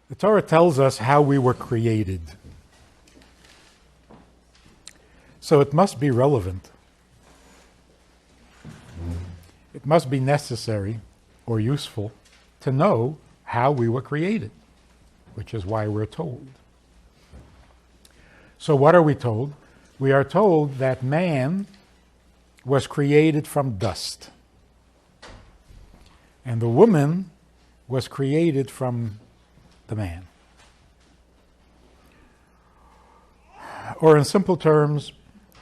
The Torah tells us how we were created. So it must be relevant. It must be necessary or useful to know how we were created, which is why we're told. So what are we told? We are told that man was created from dust, and the woman was created from the man. Or in simple terms,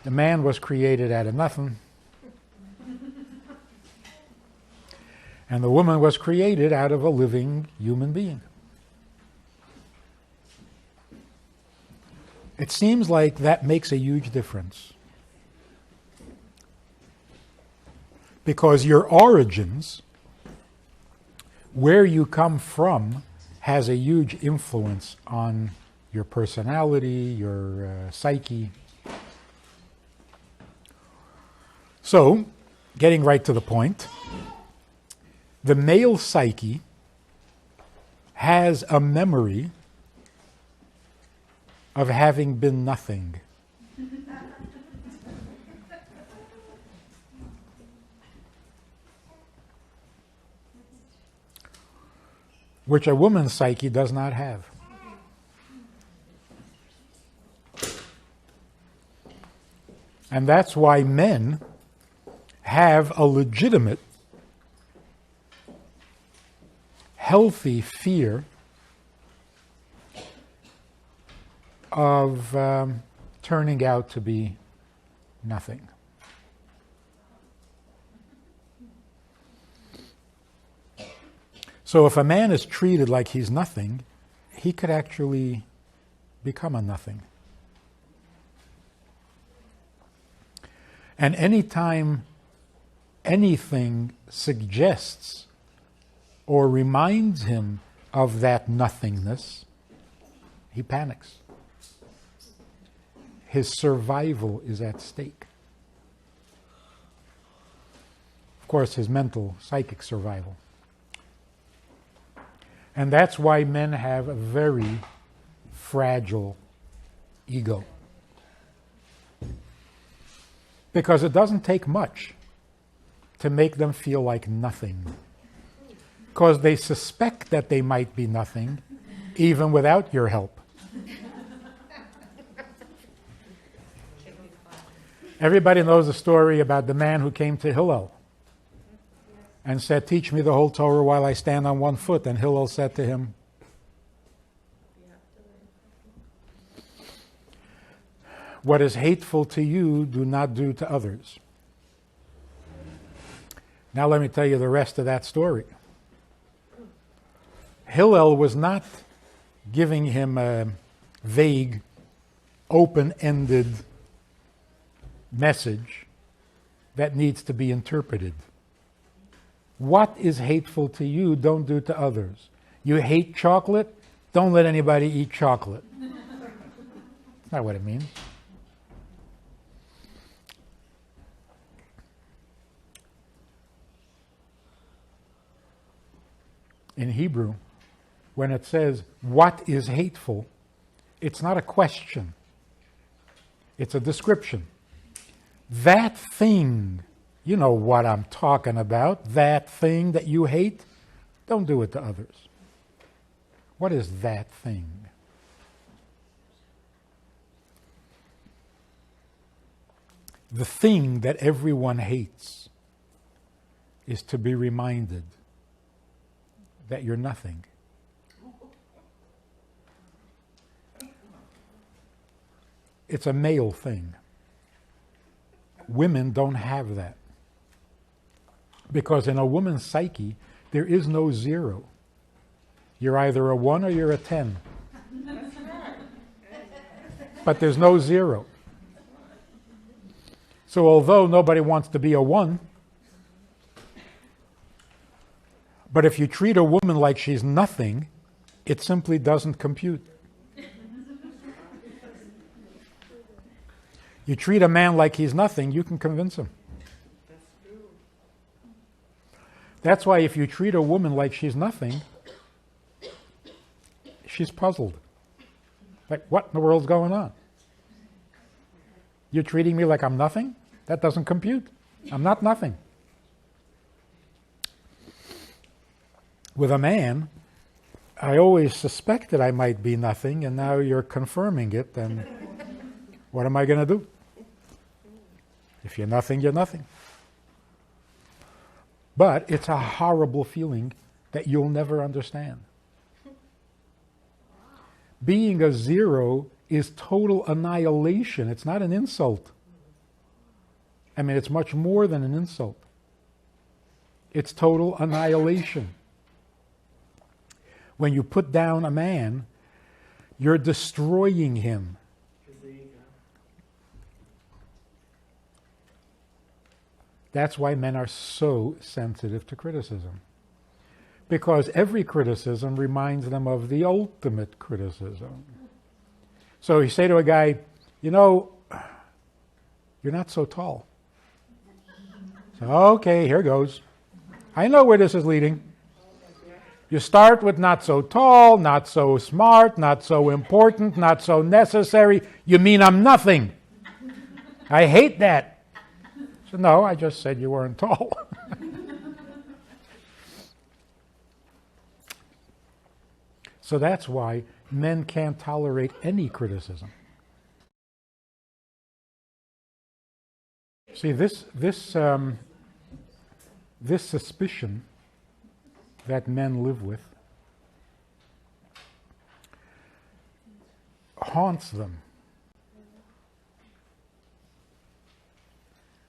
the man was created out of nothing, and the woman was created out of a living human being. It seems like that makes a huge difference. Because your origins, where you come from, has a huge influence on your personality, your psyche. So, getting right to the point, the male psyche has a memory of having been nothing. Which a woman's psyche does not have. And that's why men have a legitimate, healthy fear of turning out to be nothing. So if a man is treated like he's nothing, he could actually become a nothing. And anytime anything suggests or reminds him of that nothingness, he panics. His survival is at stake. Of course, his mental, psychic survival. And that's why men have a very fragile ego. Because it doesn't take much to make them feel like nothing. Because they suspect that they might be nothing, even without your help. Everybody knows the story about the man who came to Hillel and said, "Teach me the whole Torah while I stand on one foot." And Hillel said to him, "What is hateful to you, do not do to others." Now let me tell you the rest of that story. Hillel was not giving him a vague, open-ended message that needs to be interpreted. What is hateful to you, don't do to others. You hate chocolate? Don't let anybody eat chocolate. That's not what it means. In Hebrew, when it says, what is hateful, it's not a question. It's a description. That thing, you know what I'm talking about, that thing that you hate, don't do it to others. What is that thing? The thing that everyone hates is to be reminded that you're nothing. It's a male thing. Women don't have that. Because in a woman's psyche, there is no zero. You're either a 1 or you're a 10. But there's no zero. So although nobody wants to be a 1, but if you treat a woman like she's nothing, it simply doesn't compute. You treat a man like he's nothing, you can convince him. That's why if you treat a woman like she's nothing, she's puzzled. Like, what in the world's going on? You're treating me like I'm nothing? That doesn't compute. I'm not nothing. With a man, I always suspected I might be nothing, and now you're confirming it, and what am I going to do? If you're nothing, you're nothing. But it's a horrible feeling that you'll never understand. Being a zero is total annihilation. It's not an insult. I mean, it's much more than an insult. It's total annihilation. When you put down a man, you're destroying him. That's why men are so sensitive to criticism. Because every criticism reminds them of the ultimate criticism. So you say to a guy, you know, you're not so tall. So, okay, here goes. I know where this is leading. You start with not so tall, not so smart, not so important, not so necessary. You mean I'm nothing. I hate that. So no, I just said you weren't tall. So that's why men can't tolerate any criticism. See, this suspicion that men live with haunts them.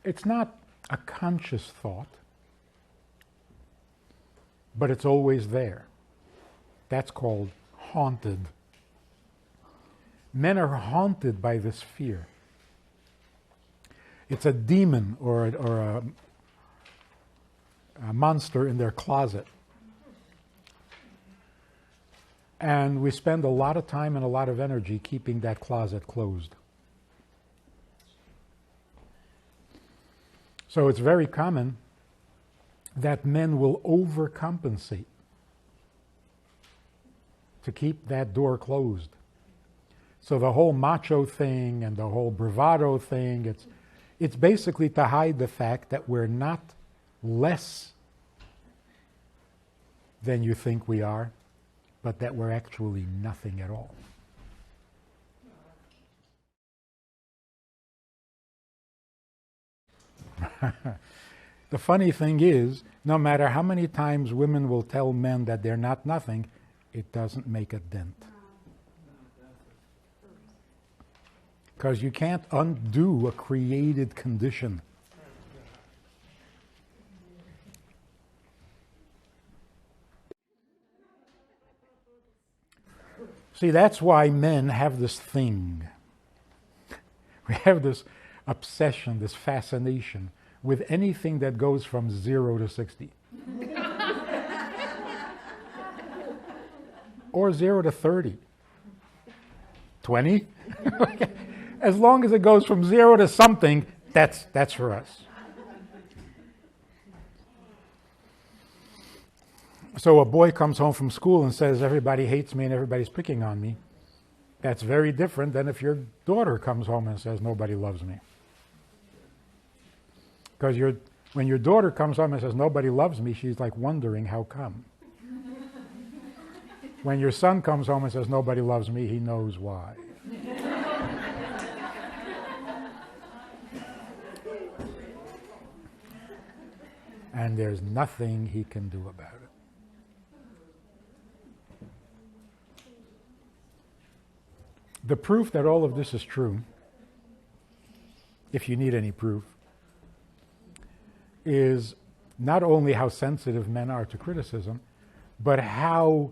It's not a conscious thought, but it's always there. That's called haunted. Men are haunted by this fear. It's a demon or a monster in their closet. And we spend a lot of time and a lot of energy keeping that closet closed. So it's very common that men will overcompensate to keep that door closed. So the whole macho thing and the whole bravado thing, it's basically to hide the fact that we're not less than you think we are, but that we're actually nothing at all. The funny thing is, no matter how many times women will tell men that they're not nothing, it doesn't make a dent. Because you can't undo a created condition. See, that's why men have this thing. We have this obsession, this fascination with anything that goes from 0 to 60. Or 0 to 30. 20? As long as it goes from 0 to something, that's for us. So a boy comes home from school and says, everybody hates me and everybody's picking on me. That's very different than if your daughter comes home and says, nobody loves me. Because when your daughter comes home and says, nobody loves me, she's like wondering how come. When your son comes home and says, nobody loves me, he knows why. And there's nothing he can do about it. The proof that all of this is true, if you need any proof, is not only how sensitive men are to criticism, but how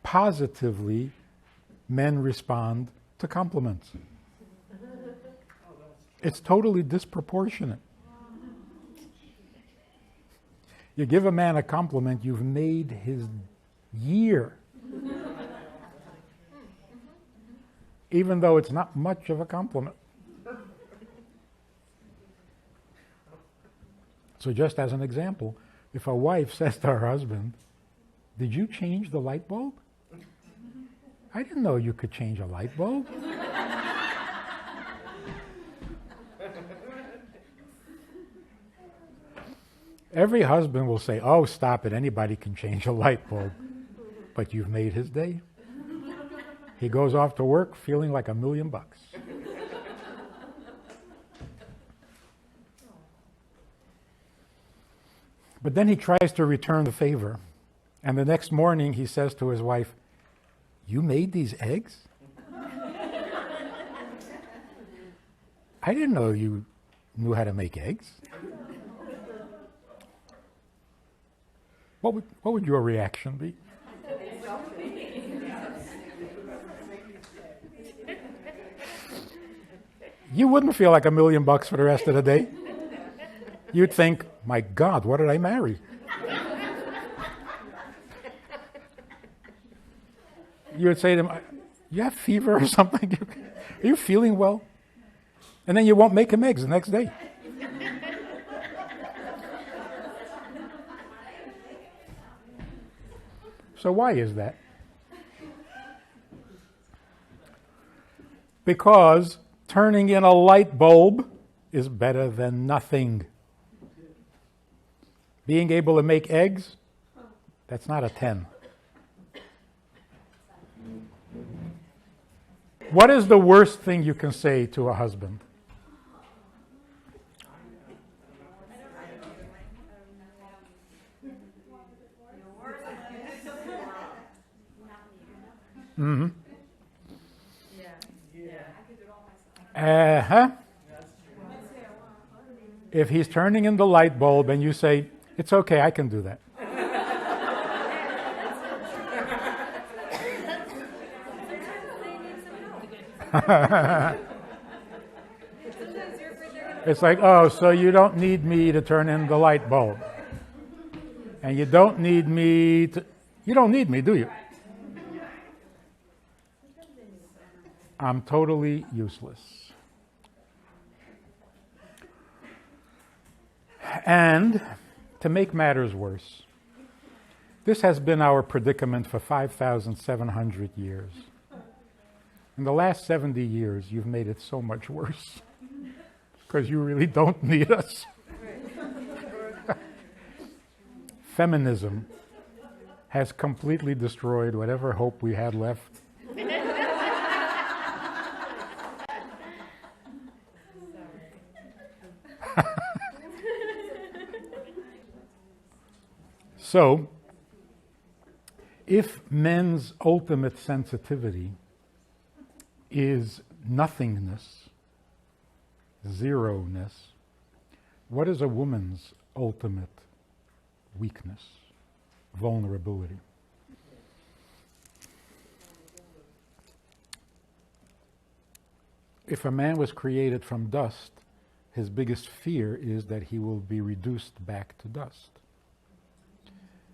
positively men respond to compliments. It's totally disproportionate. You give a man a compliment, you've made his year. Even though it's not much of a compliment. So just as an example, if a wife says to her husband, did you change the light bulb? I didn't know you could change a light bulb. Every husband will say, oh, stop it, anybody can change a light bulb. But you've made his day. He goes off to work feeling like $1 million. But then he tries to return the favor. And the next morning he says to his wife, you made these eggs? I didn't know you knew how to make eggs. What would your reaction be? You wouldn't feel like $1 million for the rest of the day. You'd think, my God, what did I marry? You would say to him, you have fever or something? Are you feeling well? And then you won't make him eggs the next day. So why is that? Because turning in a light bulb is better than nothing. Being able to make eggs, that's not a 10. What is the worst thing you can say to a husband? Mm-hmm. If he's turning in the light bulb and you say, it's okay, I can do that. It's like, oh, so you don't need me to turn in the light bulb. And you don't need me, do you? I'm totally useless. And to make matters worse, this has been our predicament for 5,700 years. In the last 70 years, you've made it so much worse because you really don't need us. Feminism has completely destroyed whatever hope we had left. So, if men's ultimate sensitivity is nothingness, zeroness, what is a woman's ultimate weakness, vulnerability? If a man was created from dust, his biggest fear is that he will be reduced back to dust.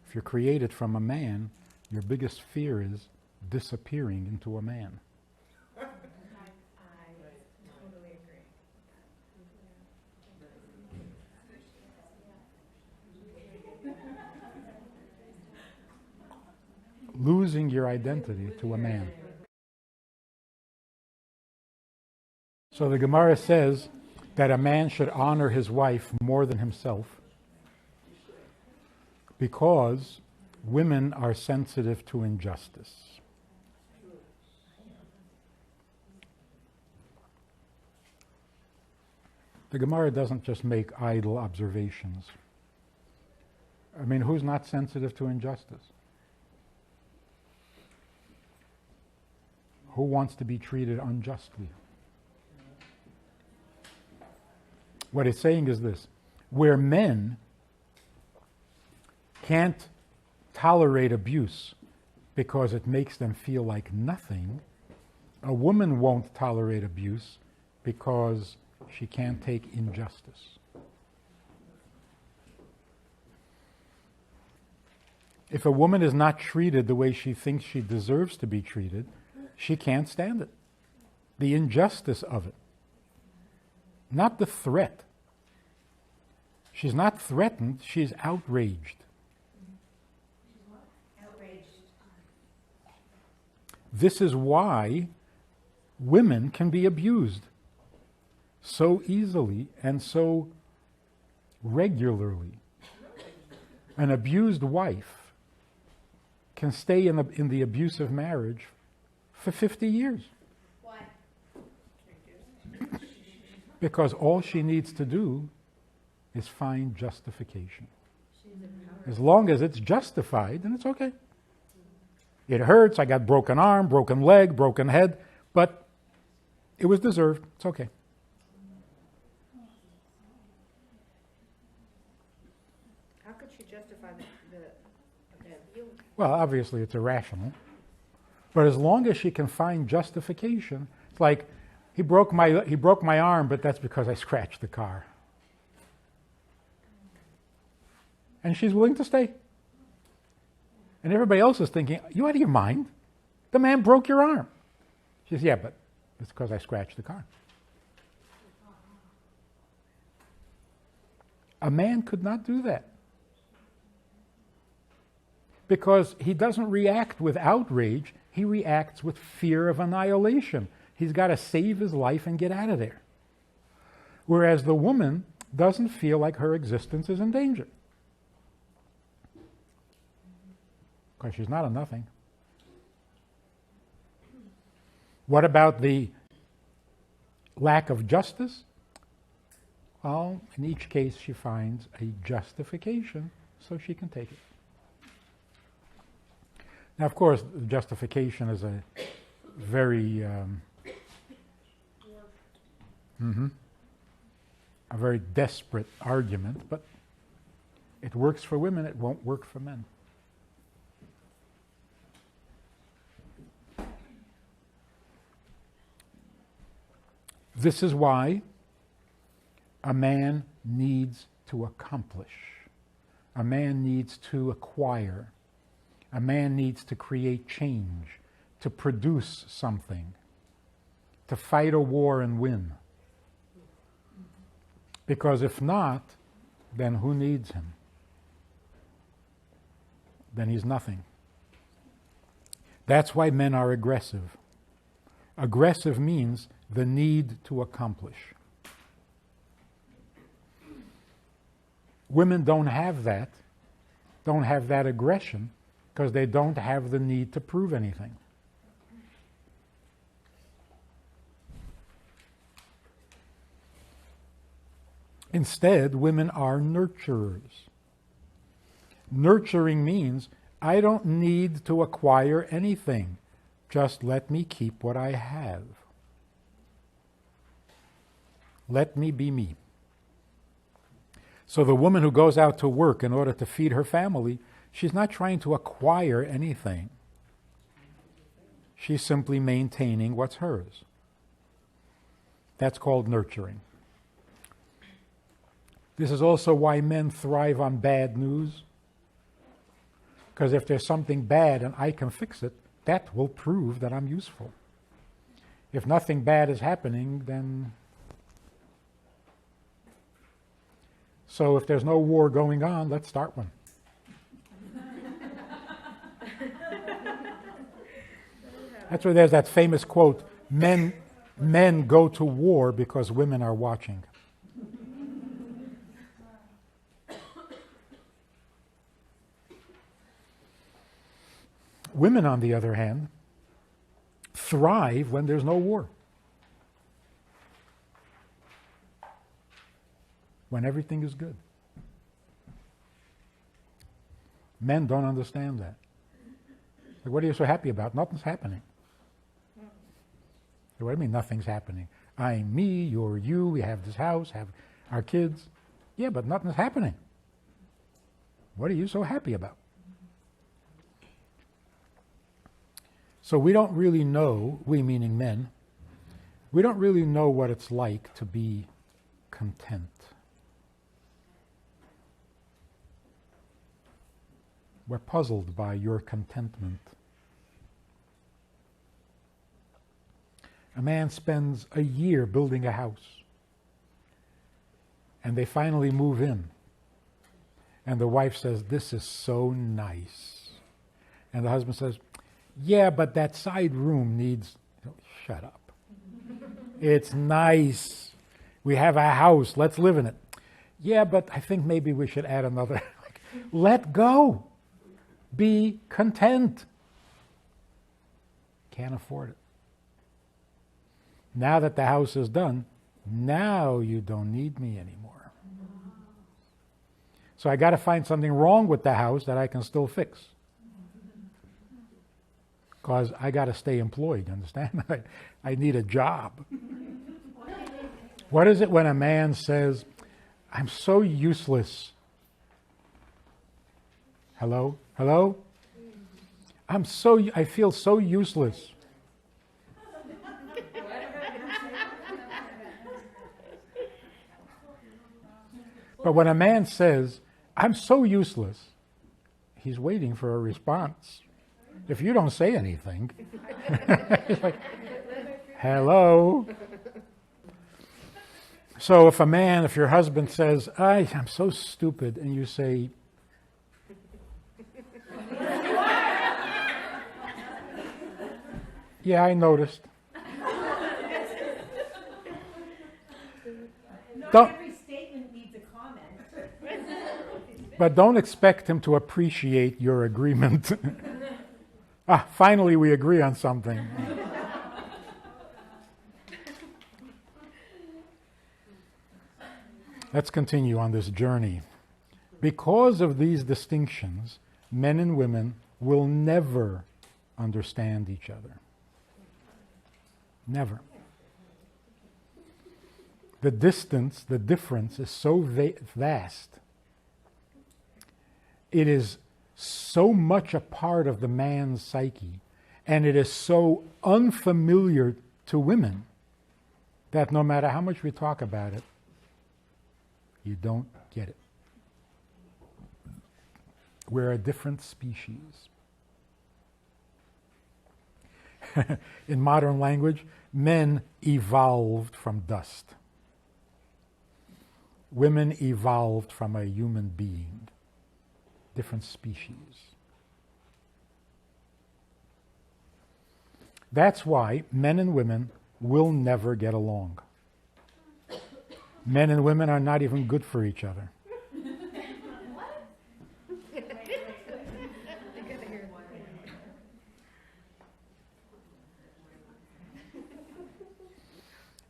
If you're created from a man, your biggest fear is disappearing into a man. I totally agree. Losing your identity to a man. So the Gemara says that a man should honor his wife more than himself because women are sensitive to injustice. The Gemara doesn't just make idle observations. I mean, who's not sensitive to injustice? Who wants to be treated unjustly? What it's saying is this: where men can't tolerate abuse because it makes them feel like nothing, a woman won't tolerate abuse because she can't take injustice. If a woman is not treated the way she thinks she deserves to be treated, she can't stand it. The injustice of it. Not the threat. She's not threatened, she's outraged. This is why women can be abused so easily and so regularly. An abused wife can stay in the abusive marriage for 50 years. Why? Because all she needs to do is find justification. As long as it's justified, then it's okay. It hurts, I got broken arm, broken leg, broken head, but it was deserved. It's okay. How could she justify the abuse? Well, obviously it's irrational. But as long as she can find justification, it's like, he broke my arm, but that's because I scratched the car. And she's willing to stay. And everybody else is thinking, you out of your mind? The man broke your arm. She says, yeah, but it's because I scratched the car. A man could not do that. Because he doesn't react with outrage, he reacts with fear of annihilation. He's got to save his life and get out of there. Whereas the woman doesn't feel like her existence is in danger. Because she's not a nothing. What about the lack of justice? Well, in each case she finds a justification so she can take it. Now, of course, justification is a very a very desperate argument, but it works for women, it won't work for men. This is why a man needs to accomplish. A man needs to acquire. A man needs to create change, to produce something, to fight a war and win. Because if not, then who needs him? Then he's nothing. That's why men are aggressive. Aggressive means the need to accomplish. Women don't have that aggression, because they don't have the need to prove anything. Instead, women are nurturers. Nurturing means I don't need to acquire anything. Just let me keep what I have. Let me be me. So the woman who goes out to work in order to feed her family, she's not trying to acquire anything. She's simply maintaining what's hers. That's called nurturing. This is also why men thrive on bad news. Because if there's something bad and I can fix it, that will prove that I'm useful. If nothing bad is happening, then... So if there's no war going on, let's start one. That's why there's that famous quote, men go to war because women are watching. Women, on the other hand, thrive when there's no war. When everything is good. Men don't understand that. Like, what are you so happy about? Nothing's happening. What do you mean nothing's happening? I'm me, you're you, we have this house, have our kids. Yeah, but nothing's happening. What are you so happy about? So we don't really know, we meaning men, we don't really know what it's like to be content. We're puzzled by your contentment. A man spends a year building a house, and they finally move in. And the wife says, "This is so nice." And the husband says, Yeah, but that side room needs... Oh, shut up. It's nice. We have a house. Let's live in it. Yeah, but I think maybe we should add another. Let go. Be content. Can't afford it. Now that the house is done, now you don't need me anymore. So I got to find something wrong with the house that I can still fix. Because I got to stay employed, understand? I need a job. What is it when a man says, I'm so useless? Hello? Hello? I feel so useless. But when a man says, I'm so useless, he's waiting for a response. If you don't say anything, it's like, hello? So if your husband says, I'm so stupid, and you say, yeah, I noticed. Not every statement needs a comment. But don't expect him to appreciate your agreement. Finally we agree on something. Let's continue on this journey. Because of these distinctions, men and women will never understand each other. Never. The distance, the difference is so vast. It is so much a part of the man's psyche, and it is so unfamiliar to women that no matter how much we talk about it, you don't get it. We're a different species. In modern language, men evolved from dust. Women evolved from a human being. Different species. That's why men and women will never get along. Men and women are not even good for each other.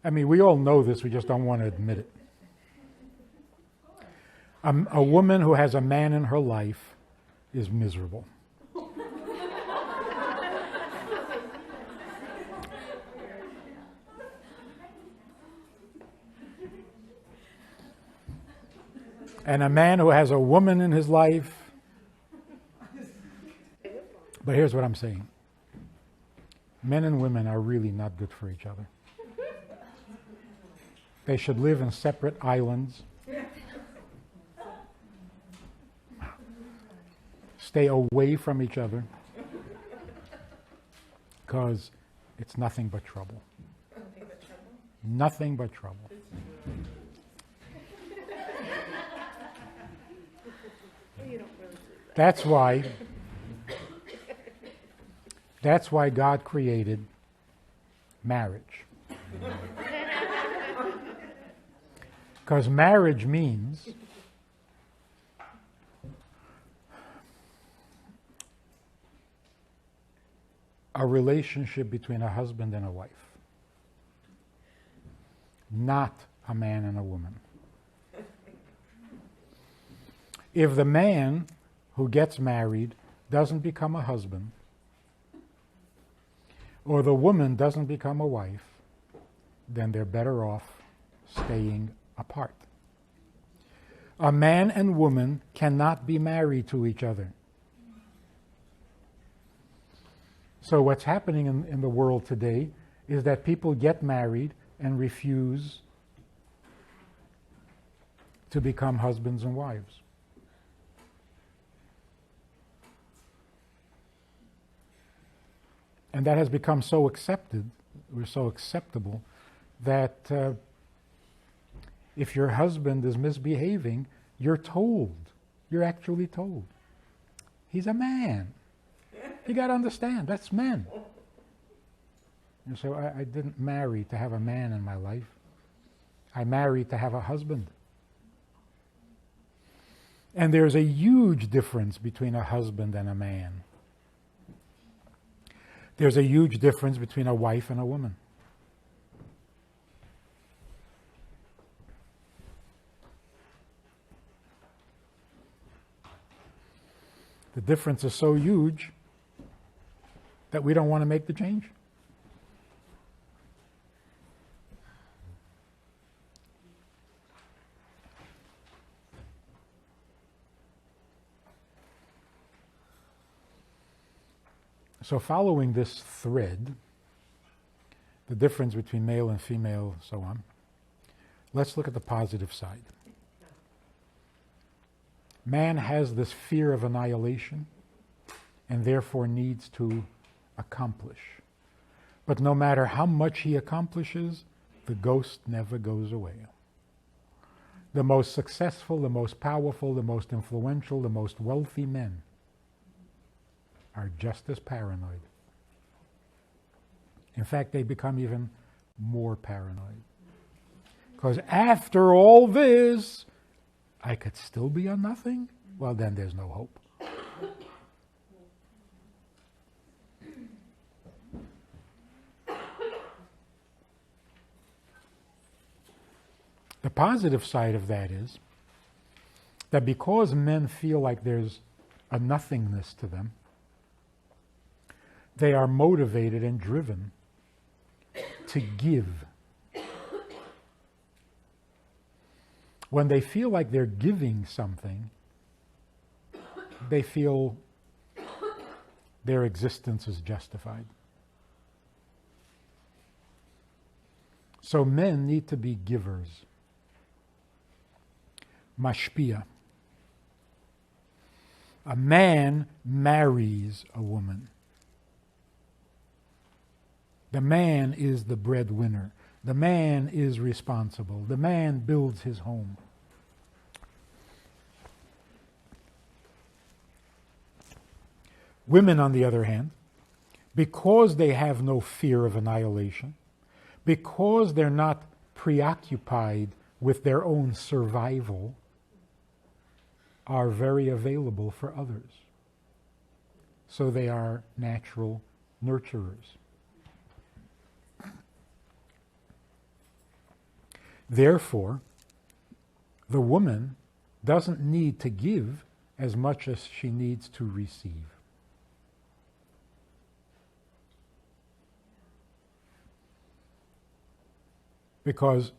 I mean, we all know this, we just don't want to admit it. A woman who has a man in her life is miserable. And a man who has a woman in his life. But here's what I'm saying. Men and women are really not good for each other. They should live in separate islands. Stay away from each other. Because it's nothing but trouble. Nothing but trouble. That's why God created marriage. Because marriage means a relationship between a husband and a wife, not a man and a woman. If the man who gets married doesn't become a husband, or the woman doesn't become a wife, then they're better off staying apart. A man and woman cannot be married to each other. So what's happening in the world today is that people get married and refuse to become husbands and wives. And that has become so accepted, or so acceptable, that if your husband is misbehaving, you're told. You're actually told. He's a man. You got to understand, that's men. And so I didn't marry to have a man in my life. I married to have a husband. And there's a huge difference between a husband and a man. There's a huge difference between a wife and a woman. The difference is so huge that we don't want to make the change. So following this thread, the difference between male and female, so on, let's look at the positive side. Man has this fear of annihilation and therefore needs to accomplish. But no matter how much he accomplishes, the ghost never goes away. The most successful, the most powerful, the most influential, the most wealthy men are just as paranoid. In fact, they become even more paranoid. Because after all this, I could still be a nothing? Well, then there's no hope. The positive side of that is that because men feel like there's a nothingness to them, they are motivated and driven to give. When they feel like they're giving something, they feel their existence is justified. So men need to be givers. Mashpia. A man marries a woman. The man is the breadwinner. The man is responsible. The man builds his home. Women, on the other hand, because they have no fear of annihilation, because they're not preoccupied with their own survival, are very available for others. So they are natural nurturers. Therefore, the woman doesn't need to give as much as she needs to receive. Because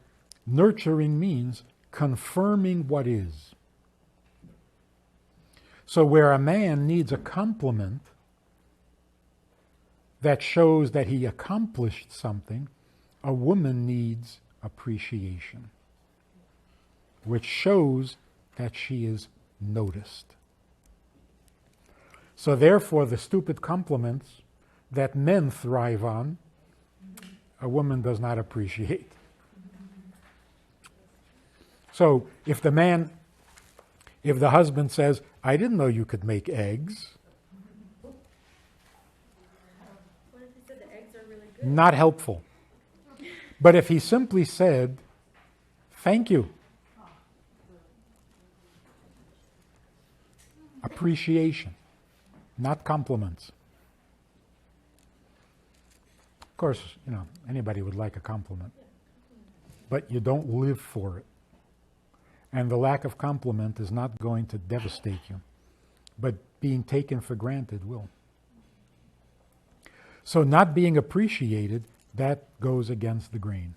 nurturing means confirming what is. So where a man needs a compliment that shows that he accomplished something, a woman needs appreciation, which shows that she is noticed. So therefore, the stupid compliments that men thrive on, a woman does not appreciate. So if the husband says, "I didn't know you could make eggs," What if he said the eggs are really good? not helpful. But if he simply said, "Thank you," appreciation, not compliments. Of course, anybody would like a compliment, but you don't live for it. And the lack of compliment is not going to devastate you, but being taken for granted will. So not being appreciated, that goes against the grain.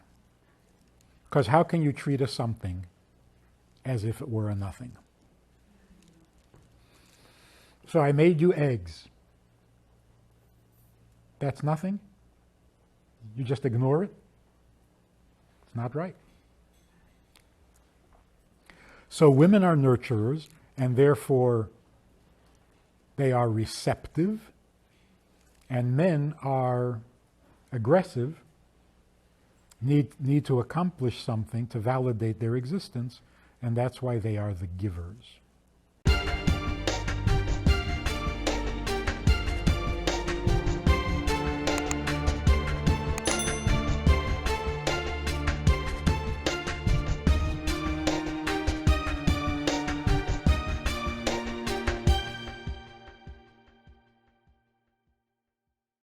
Because how can you treat a something as if it were a nothing? So I made you eggs. That's nothing? You just ignore it? It's not right. So women are nurturers, and therefore they are receptive, and men are aggressive, need to accomplish something to validate their existence, and that's why they are the givers.